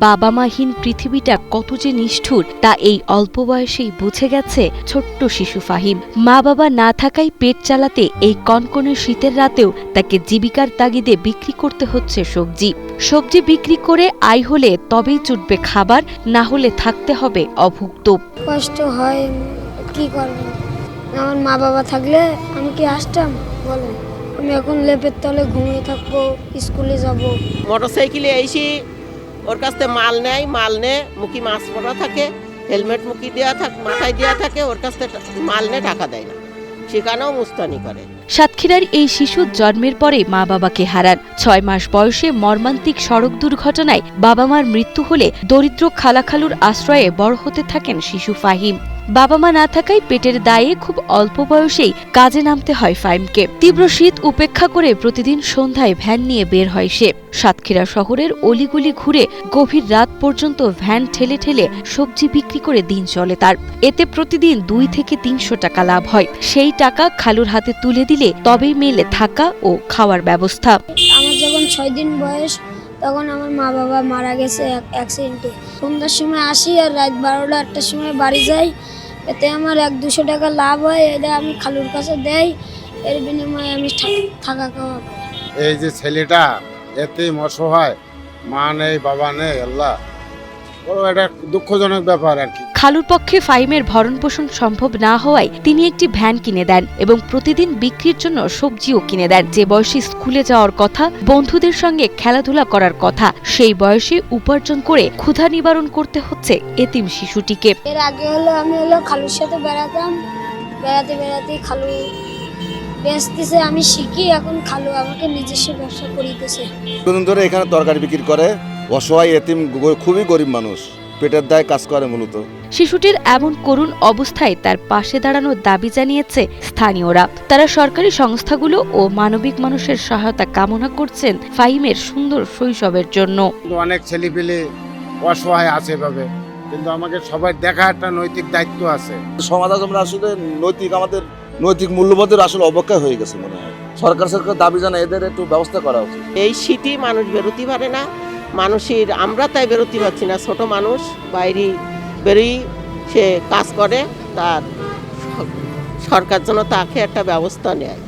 বাবা মাহীন পৃথিবীটা কত যে নিষ্ঠুর তা এই অল্প বয়সেই বুঝে গেছে ছোট্ট শিশু ফাহিম। মা বাবা না থাকায় পেট চালাতে এই কনকনে শীতের রাতেও তাকে জীবিকার তাগিদে বিক্রি করতে হচ্ছে সবজি বিক্রি করে আয় হলে তবেই জুটবে খাবার, না হলে থাকতে হবে অভুক্ত। কষ্ট হয়, কি করব? আমার মা বাবা থাকলে আমি কি আসতাম বলেন? আমি এখন লেপের তলে ঘুমিয়ে থাকবো, স্কুলে যাব। মোটরসাইকেলে এসে ওর কাছ থেকে মাল নেয় মুখি মাছ পরা থাকে, হেলমেট মুখি দেওয়া থাকে, মাথায় দেওয়া থাকে, ওর কাছ থেকে মাল নেয়, টাকা দেয় না, সেখানেও মুস্তানি করে। সাতক্ষীরার এই শিশু জন্মের পরে মা বাবাকে হারান। ৬ মাস বয়সে মর্মান্তিক সড়ক দুর্ঘটনায় বাবা মার মৃত্যু হলে দরিদ্র খালাখালুর আশ্রয়ে বড় হতে থাকেন শিশু ফাহিম। বাবা মা না থাকায় পেটের দায়ে খুব অল্প বয়সেই কাজে নামতে হয় ফাহিমকে। তীব্র শীত উপেক্ষা করে প্রতিদিন সন্ধ্যায় ভ্যান নিয়ে বের হয় সে। সাতক্ষীরা শহরের অলিগলি ঘুরে গভীর রাত পর্যন্ত ভ্যান ঠেলে ঠেলে সবজি বিক্রি করে দিন চলে তার। এতে প্রতিদিন ২ থেকে ৩০০ টাকা লাভ হয়। সেই টাকা খালুর হাতে তুলে দিলে তবেই মেলে থাকা ও খাওয়ার ব্যবস্থা। আমার যখন ৬ দিন বয়স তখন আমার মা বাবা মারা গেছে অ্যাক্সিডেন্টে। সন্ধ্যার সময় আসি আর রাত ১২টা ১টার সময় বাড়ি যাই। এতে আমার ১-২০০ টাকা লাভ হয়, এটা আমি খালুর কাছে দেই, এর বিনিময়ে আমি থাকা খাওয়া পাই। এই যে ছেলেটা এতেই অসহায়, মা নেই বাবা নেই, আল্লাহ বড় একটা দুঃখজনক ব্যাপার আর কি। খালুর পক্ষে ফাহিমের ভরণ পোষণ সম্ভব না হওয়ায় তিনি একটি ভ্যান কিনে দেন এবং প্রতিদিন বিক্রির জন্য সবজিও কিনে দেন। যে বয়সে স্কুলে যাওয়ার কথা, বন্ধুদের সঙ্গে খেলাধুলা করার কথা, সেই বয়সে উপার্জন করে ক্ষুধা নিবারণ করতে হচ্ছে এতিম শিশুটিকে। এর আগে আমি খালুর সাথে বেড়াতে খালু বেচতেছে, আমি শিখি, এখন খালু আমাকে নিজস্ব ব্যবসা করিতেছে। দুদিন ধরে এখানে তরকারি বিক্রি করে, অসহায় এতিম, খুবই গরিব মানুষ, পেটের দায়ে কাজ করে মূলত। শিশুটির এমন করুণ অবস্থায় তার পাশে দাঁড়ানোর দাবি জানিয়েছে স্থানীয়রা। তারা সরকারি সংস্থাগুলো ও মানবিক মানুষের সহায়তা কামনা করছেন ফাহিমের সুন্দর শৈশবের জন্য। অনেক ছেলেপিলে অসহায় আছে এভাবে, কিন্তু আমাকে সবাই দেখা একটা নৈতিক দায়িত্ব আছে। সমাজ আমরা আসলে আমাদের নৈতিক মূল্যবোধের আসলে অবক্ষয় হয়ে গেছে মনে হয়। সরকার দাবি জানা এদের একটু ব্যবস্থা করা উচিত। এই শীতে মানুষ বেরোতে পারে না, মানুষের আমরা তাই বেরোতে পারছি না। ছোট মানুষ বাইরে বেরিয়ে সে কাজ করে, তার সরকার যেন তাকে একটা ব্যবস্থা নেয়।